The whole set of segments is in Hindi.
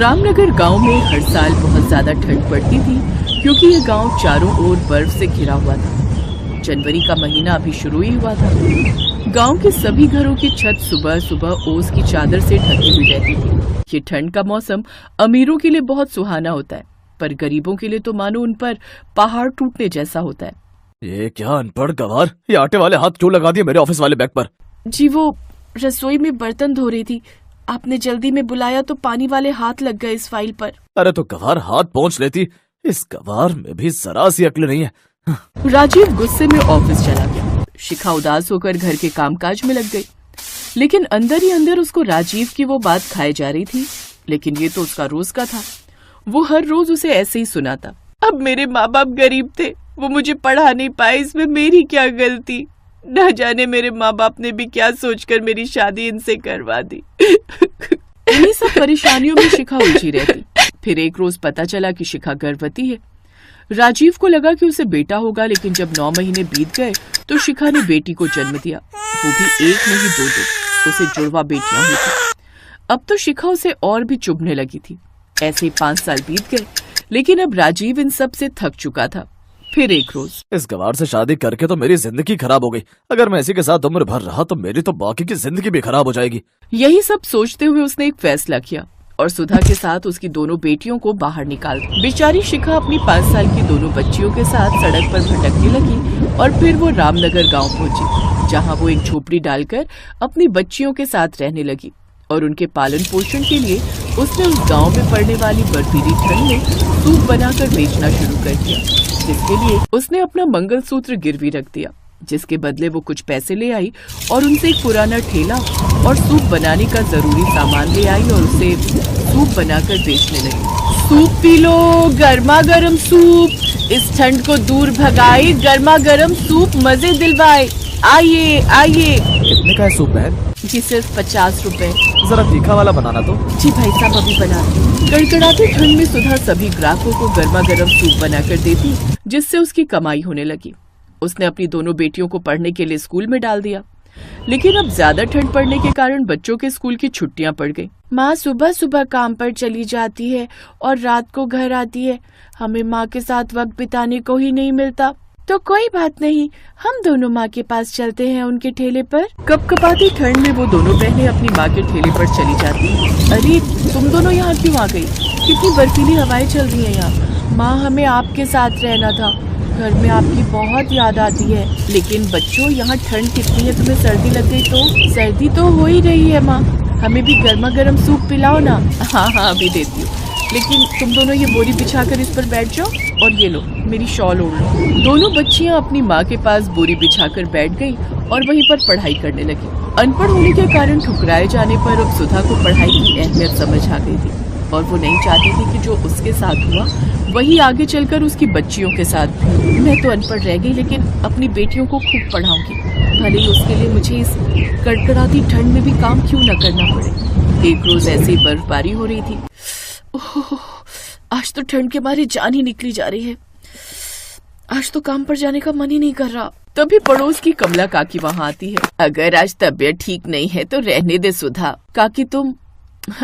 रामनगर गांव में हर साल बहुत ज्यादा ठंड पड़ती थी क्योंकि ये गांव चारों ओर बर्फ से घिरा हुआ था। जनवरी का महीना अभी शुरू ही हुआ था। गांव के सभी घरों की छत सुबह सुबह ओस की चादर से ढकी हुई रहती थी। ये ठंड का मौसम अमीरों के लिए बहुत सुहाना होता है, पर गरीबों के लिए तो मानो उन पर पहाड़ टूटने जैसा होता है। ये क्या अनपढ़ गवार, ये आटे वाले हाथ क्यों लगा दिए मेरे ऑफिस वाले बैग पर? जी वो रसोई में बर्तन धो रही थी, आपने जल्दी में बुलाया तो पानी वाले हाथ लग गए इस फाइल पर। अरे तो गवार हाथ पहुँच लेती, इस गवार में भी जरा सी अक्ल नहीं है। राजीव गुस्से में ऑफिस चला गया। शिखा उदास होकर घर के कामकाज में लग गई, लेकिन अंदर ही अंदर उसको राजीव की वो बात खाए जा रही थी। लेकिन ये तो उसका रोज का था, वो हर रोज उसे ऐसे ही सुनाता। अब मेरे माँ बाप गरीब थे, वो मुझे पढ़ा नहीं पाए, इसमें मेरी क्या गलती? न जाने मेरे माँ बाप ने भी क्या सोचकर मेरी शादी इनसे करवा दी। इन्हीं सब परेशानियों में शिखा उलझी रहती। फिर एक रोज पता चला कि शिखा गर्भवती है। राजीव को लगा कि उसे बेटा होगा, लेकिन जब 9 महीने बीत गए तो शिखा ने बेटी को जन्म दिया, वो भी एक नहीं 2। उसे जुड़वा बेटियां हुई थी। अब तो शिखा उसे और भी चुभने लगी थी। ऐसे ही 5 साल बीत गए, लेकिन अब राजीव इन सब से थक चुका था। फिर एक रोज, इस गवार से शादी करके तो मेरी जिंदगी खराब हो गई। अगर मैं इसी के साथ उम्र भर रहा तो मेरी तो बाकी की जिंदगी भी खराब हो जाएगी। यही सब सोचते हुए उसने एक फैसला किया और सुधा के साथ उसकी दोनों बेटियों को बाहर निकाल दिया। बेचारी शिखा अपनी 5 साल की दोनों बच्चियों के साथ सड़क पर भटकने लगी और फिर वो रामनगर गांव पहुंची, जहां वो एक झोपड़ी डालकर अपनी बच्चियों के साथ रहने लगी और उनके पालन पोषण के लिए उसने उस गांव में पड़ने वाली बर्फीली ठंड में सूप बनाकर बेचना शुरू कर दिया, जिसके लिए उसने अपना मंगलसूत्र गिरवी रख दिया। जिसके बदले वो कुछ पैसे ले आई और उनसे एक पुराना ठेला और सूप बनाने का जरूरी सामान ले आई और उसे सूप बनाकर बेचने लगी। सूप पी लो, गर्मा गर्म सूप, इस ठंड को दूर भगाए, गर्मा गर्म सूप मजे दिलवाए, आइए आइए। कितने का है सूप बहन? जी सिर्फ 50 रुपए। जरा तीखा वाला बनाना तो। जी भाई साहब अभी बना। कड़कड़ाती ठंड में सुधा सभी ग्राहकों को गर्मा गर्म सूप बनाकर देती, जिससे उसकी कमाई होने लगी। उसने अपनी दोनों बेटियों को पढ़ने के लिए स्कूल में डाल दिया, लेकिन अब ज्यादा ठंड पड़ने के कारण बच्चों के स्कूल की छुट्टियां पड़ गई। माँ सुबह सुबह काम पर चली जाती है और रात को घर आती है, हमें माँ के साथ वक्त बिताने को ही नहीं मिलता। तो कोई बात नहीं, हम दोनों माँ के पास चलते हैं उनके ठेले पर। कपकपाती ठंड में वो दोनों बहनें अपनी माँ के ठेले पर चली जाती। अरे तुम दोनों यहाँ क्यों आ गई? कितनी बर्फीली हवाएं चल रही हैं यहाँ। माँ हमें आपके साथ रहना था, घर में आपकी बहुत याद आती है। लेकिन बच्चों यहाँ ठंड कितनी है, तुम्हें सर्दी लग गई तो? सर्दी तो हो ही रही है माँ, हमें भी गर्मा गर्म सूप पिलाओ ना। हाँ अभी देती हूँ, लेकिन तुम दोनों ये बोरी बिछाकर इस पर बैठ जाओ और ये लो मेरी शॉल ओढ़ लो। दोनों बच्चियां अपनी माँ के पास बोरी बिछाकर बैठ गई और वहीं पर पढ़ाई करने लगी। अनपढ़ होने के कारण ठुकराए जाने पर अब सुधा को पढ़ाई की अहमियत समझ आ गई थी और वो नहीं चाहती थी कि जो उसके साथ हुआ वही आगे चलकर उसकी बच्चियों के साथ भी। मैं तो अनपढ़ रह गई, लेकिन अपनी बेटियों को खूब पढ़ाऊंगी, भले ही उसके लिए मुझे इस कड़कड़ाती ठंड में भी काम क्यों न करना पड़े। एक रोज ऐसी बर्फबारी हो रही थी। ओह, आज तो ठंड के मारे जान ही निकली जा रही है। आज तो काम पर जाने का मन ही नहीं कर रहा। तभी पड़ोस की कमला काकी वहाँ आती है। अगर आज तबीयत ठीक नहीं है तो रहने दे सुधा। काकी तुम?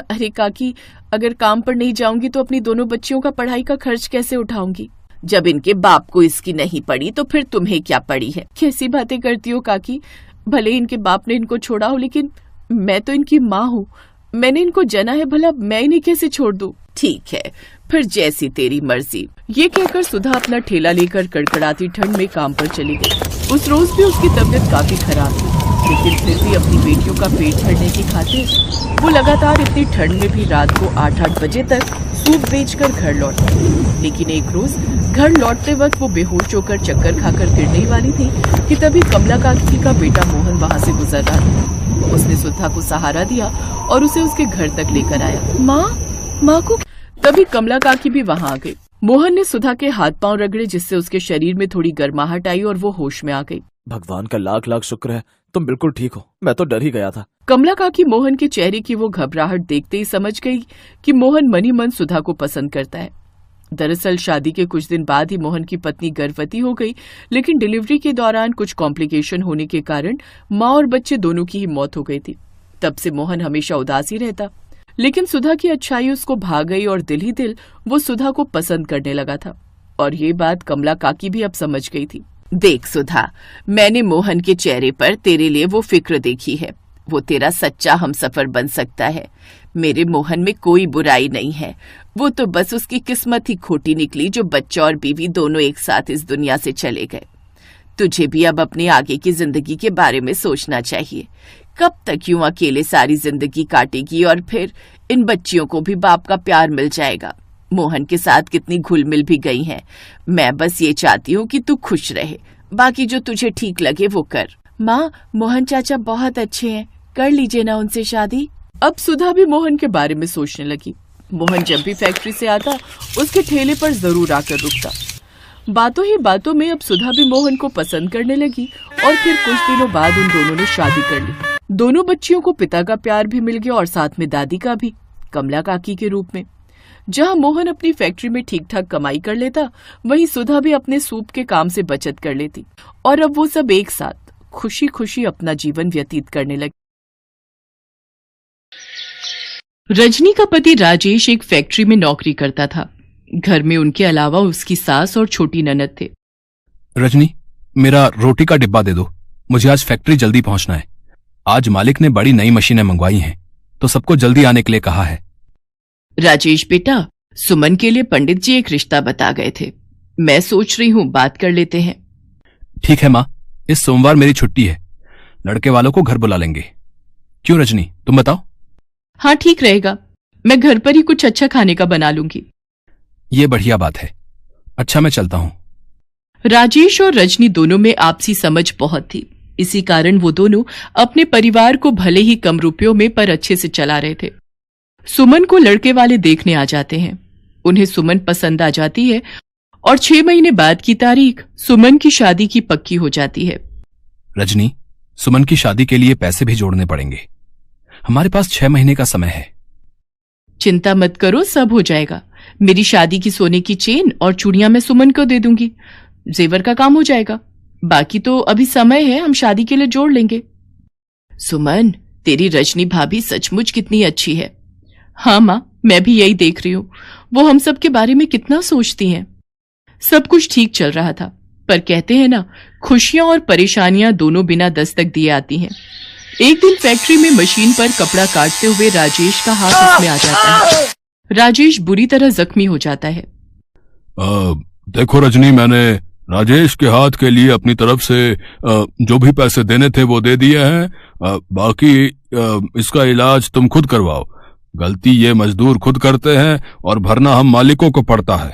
अरे काकी, अगर काम पर नहीं जाऊंगी तो अपनी दोनों बच्चियों का पढ़ाई का खर्च कैसे उठाऊंगी? जब इनके बाप को इसकी नहीं पड़ी तो फिर तुम्हें क्या पड़ी है? कैसी बातें करती हो काकी, भले इनके बाप ने इनको छोड़ा हो, लेकिन मैं तो इनकी माँ हूँ, मैंने इनको जना है, भला मैं इन्हें कैसे छोड़ दूं? ठीक है, फिर जैसी तेरी मर्जी। ये कहकर सुधा अपना ठेला लेकर कड़कड़ाती ठंड में काम पर चली गई। उस रोज भी उसकी तबीयत काफी खराब थी, लेकिन फिर भी अपनी बेटियों का पेट भरने की खातिर वो लगातार इतनी ठंड में भी रात को 8-8 बजे तक सूप बेचकर घर लौटी। लेकिन एक रोज घर लौटते वक्त वो बेहोश होकर चक्कर खाकर गिरने ही वाली थी कि तभी कमला काकी का बेटा मोहन वहाँ से गुजर रहा था। उसने सुधा को सहारा दिया और उसे उसके घर तक लेकर आया। माँ को। तभी कमला काकी भी वहाँ आ गई। मोहन ने सुधा के हाथ पांव रगड़े, जिससे उसके शरीर में थोड़ी गर्माहट आई और वो होश में आ गई। भगवान का लाख लाख शुक्र है, तुम बिल्कुल ठीक हो, मैं तो डर ही गया था। कमला काकी मोहन के चेहरे की वो घबराहट देखते ही समझ गई कि मोहन मन ही मन सुधा को पसंद करता है। दरअसल शादी के कुछ दिन बाद ही मोहन की पत्नी गर्भवती हो गई, लेकिन डिलीवरी के दौरान कुछ कॉम्प्लिकेशन होने के कारण माँ और बच्चे दोनों की ही मौत हो गई थी। तब से मोहन हमेशा उदास ही रहता। लेकिन सुधा की अच्छाई उसको भा गई और दिल ही दिल वो सुधा को पसंद करने लगा था। और ये बात कमला काकी भी अब समझ गई थी। देख सुधा, मैंने मोहन के चेहरे पर तेरे लिए वो फिक्र देखी है। वो तेरा सच्चा हमसफर बन सकता है। मेरे मोहन में कोई बुराई नहीं है। वो तो बस उसकी किस्मत ही खोटी निकली जो बच्चा और बीवी दोनों एक साथ इस दुनिया से चले गए। तुझे भी अब अपने आगे की जिंदगी के बारे में सोचना चाहिए। कब तक यूं अकेले सारी जिंदगी काटेगी और फिर इन बच्चियों को भी बाप का प्यार मिल जाएगा। मोहन के साथ कितनी घुल मिल भी गई हैं। मैं बस ये चाहती हूँ कि तू खुश रहे। बाकी जो तुझे ठीक लगे वो कर। माँ, मोहन चाचा बहुत अच्छे हैं, कर लीजिए ना उनसे शादी। अब सुधा भी मोहन के बारे में सोचने लगी। मोहन जब भी फैक्ट्री से आता उसके ठेले पर जरूर आकर रुकता। बातों ही बातों में अब सुधा भी मोहन को पसंद करने लगी और फिर कुछ दिनों बाद उन दोनों ने शादी कर ली। दोनों बच्चियों को पिता का प्यार भी मिल गया और साथ में दादी का भी, कमला काकी के रूप में। जहां मोहन अपनी फैक्ट्री में ठीक ठाक कमाई कर लेता, वहीं सुधा भी अपने सूप के काम से बचत कर लेती और अब वो सब एक साथ खुशी खुशी अपना जीवन व्यतीत करने लगे। रजनी का पति राजेश एक फैक्ट्री में नौकरी करता था। घर में उनके अलावा उसकी सास और छोटी ननद थे। रजनी, मेरा रोटी का डिब्बा दे दो, मुझे आज फैक्ट्री जल्दी पहुंचना है। आज मालिक ने बड़ी नई मशीनें मंगवाई हैं, तो सबको जल्दी आने के लिए कहा है। राजेश बेटा, सुमन के लिए पंडित जी एक रिश्ता बता गए थे। मैं सोच रही हूँ बात कर लेते हैं। ठीक है माँ, इस सोमवार मेरी छुट्टी है, लड़के वालों को घर बुला लेंगे। क्यों रजनी, तुम बताओ। हाँ, ठीक रहेगा। मैं घर पर ही कुछ अच्छा खाने का बना लूंगी। ये बढ़िया बात है। अच्छा, मैं चलता हूँ। राजेश और रजनी दोनों में आपसी समझ बहुत थी। इसी कारण वो दोनों अपने परिवार को भले ही कम रुपयों में पर अच्छे से चला रहे थे। सुमन को लड़के वाले देखने आ जाते हैं। उन्हें सुमन पसंद आ जाती है और 6 महीने बाद की तारीख सुमन की शादी की पक्की हो जाती है। रजनी, सुमन की शादी के लिए पैसे भी जोड़ने पड़ेंगे। हमारे पास 6 महीने का समय है। चिंता मत करो, सब हो जाएगा। मेरी शादी की सोने की चेन और चूड़ियां मैं सुमन को दे दूंगी। जेवर का काम हो जाएगा। बाकी तो अभी समय है, हम शादी के लिए जोड़ लेंगे। सुमन, तेरी रजनी भाभी सचमुच कितनी अच्छी है। हाँ माँ, मैं भी यही देख रही हूँ। वो हम सब के बारे में कितना सोचती हैं। सब कुछ ठीक चल रहा था, पर कहते हैं ना, खुशियां और परेशानियां दोनों बिना दस्तक दिए आती हैं। एक दिन फैक्ट्री में मशीन पर कपड़ा काटते हुए राजेश का हाथ उसमें आ जाता है। राजेश बुरी तरह जख्मी हो जाता है। देखो रजनी, मैंने राजेश के हाथ के लिए अपनी तरफ से जो भी पैसे देने थे वो दे दिए हैं। बाकी इसका इलाज तुम खुद करवाओ। गलती ये मजदूर खुद करते हैं और भरना हम मालिकों को पड़ता है।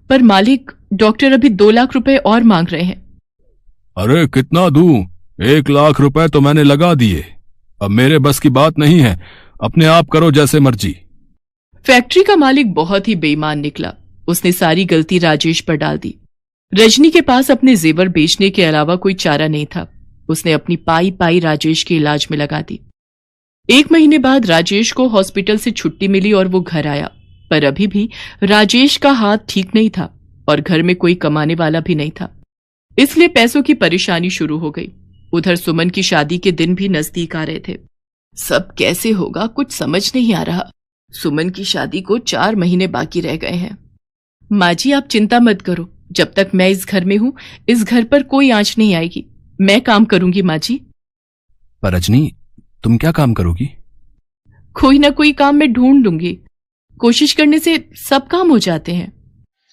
पर मालिक, डॉक्टर अभी 2 लाख रुपए और मांग रहे हैं। अरे कितना दूं? 1 लाख रुपए तो मैंने लगा दिए। अब मेरे बस की बात नहीं है, अपने आप करो जैसे मर्जी। फैक्ट्री का मालिक बहुत ही बेईमान निकला। उसने सारी गलती राजेश पर डाल दी। रजनी के पास अपने जेवर बेचने के अलावा कोई चारा नहीं था। उसने अपनी पाई पाई राजेश के इलाज में लगा दी। 1 महीने बाद राजेश को हॉस्पिटल से छुट्टी मिली और वो घर आया, पर अभी भी राजेश का हाथ ठीक नहीं था और घर में कोई कमाने वाला भी नहीं था, इसलिए पैसों की परेशानी शुरू हो गई। उधर सुमन की शादी के दिन भी नजदीक आ रहे थे। सब कैसे होगा कुछ समझ नहीं आ रहा। सुमन की शादी को 4 महीने बाकी रह गए हैं। माँ जी, आप चिंता मत करो। जब तक मैं इस घर में हूं, इस घर पर कोई आंच नहीं आएगी। मैं काम करूंगी माँ जी। पर रजनी, तुम क्या काम करोगी? कोई ना कोई काम मैं ढूंढ लूंगी। कोशिश करने से सब काम हो जाते हैं।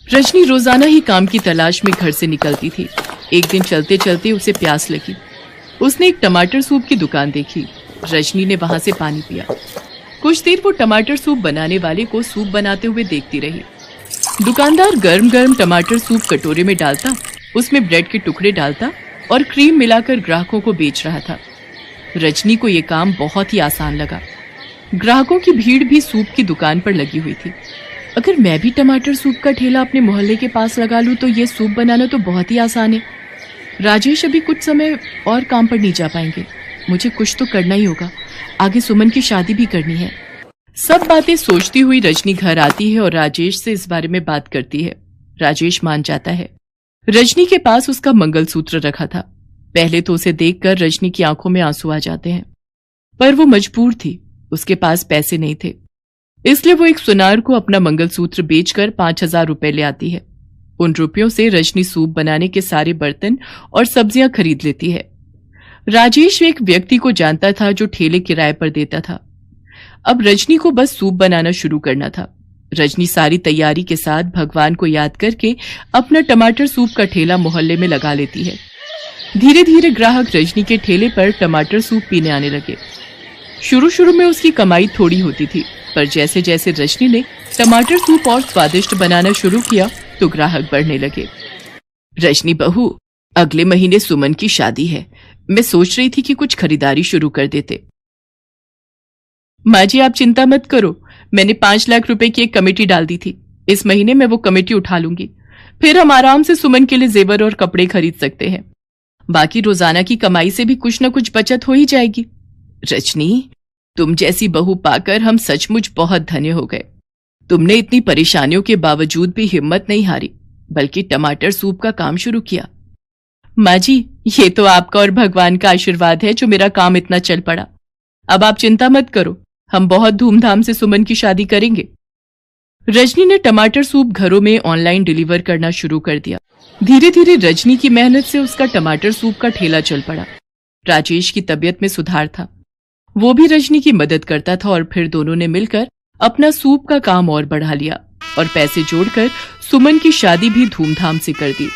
रजनी रोजाना ही काम की तलाश में घर से निकलती थी। एक दिन चलते चलते उसे प्यास लगी। उसने एक टमाटर सूप की दुकान देखी। रजनी ने वहां से पानी पिया। कुछ देर वो टमाटर सूप बनाने वाले को सूप बनाते हुए देखती रही। दुकानदार गर्म गर्म टमाटर सूप कटोरे में डालता, उसमें ब्रेड के टुकड़े डालता और क्रीम मिलाकर ग्राहकों को बेच रहा था। रजनी को यह काम बहुत ही आसान लगा। ग्राहकों की भीड़ भी सूप की दुकान पर लगी हुई थी। अगर मैं भी टमाटर सूप का ठेला अपने मोहल्ले के पास लगा लूं तो ये सूप बनाना तो बहुत ही आसान है। राजेश अभी कुछ समय और काम पर नहीं जा पाएंगे। मुझे कुछ तो करना ही होगा। आगे सुमन की शादी भी करनी है। सब बातें सोचती हुई रजनी घर आती है और राजेश से इस बारे में बात करती है। राजेश मान जाता है। रजनी के पास उसका मंगलसूत्र रखा था। पहले तो उसे देखकर रजनी की आंखों में आंसू आ जाते हैं, पर वो मजबूर थी। उसके पास पैसे नहीं थे, इसलिए वो एक सुनार को अपना मंगलसूत्र बेचकर 5,000 रुपए ले आती है। उन रुपयों से रजनी सूप बनाने के सारे बर्तन और सब्जियां खरीद लेती है। राजेश एक व्यक्ति को जानता था जो ठेले किराए पर देता था। अब रजनी को बस सूप बनाना शुरू करना था। रजनी सारी तैयारी के साथ भगवान को याद करके अपना टमाटर सूप का ठेला मोहल्ले में लगा लेती है। धीरे धीरे ग्राहक रजनी के ठेले पर टमाटर सूप पीने आने लगे। शुरू शुरू में उसकी कमाई थोड़ी होती थी, पर जैसे जैसे रजनी ने टमाटर सूप और स्वादिष्ट बनाना शुरू किया तो ग्राहक बढ़ने लगे। रजनी बहू, अगले महीने सुमन की शादी है। मैं सोच रही थी कि कुछ खरीदारी शुरू कर देते। माँ जी, आप चिंता मत करो, मैंने 5 लाख रुपए की एक कमेटी डाल दी थी। इस महीने मैं वो कमेटी उठा लूंगी, फिर हम आराम से सुमन के लिए जेवर और कपड़े खरीद सकते हैं। बाकी रोजाना की कमाई से भी कुछ न कुछ बचत हो ही जाएगी। रजनी, तुम जैसी बहू पाकर हम सचमुच बहुत धन्य हो गए। तुमने इतनी परेशानियों के बावजूद भी हिम्मत नहीं हारी, बल्कि टमाटर सूप का काम शुरू किया। माँ जी, ये तो आपका और भगवान का आशीर्वाद है जो मेरा काम इतना चल पड़ा। अब आप चिंता मत करो, हम बहुत धूमधाम से सुमन की शादी करेंगे। रजनी ने टमाटर सूप घरों में ऑनलाइन डिलीवर करना शुरू कर दिया। धीरे धीरे रजनी की मेहनत से उसका टमाटर सूप का ठेला चल पड़ा। राजेश की तबीयत में सुधार था, वो भी रजनी की मदद करता था और फिर दोनों ने मिलकर अपना सूप का काम और बढ़ा लिया और पैसे जोड़कर सुमन की शादी भी धूमधाम से कर दी।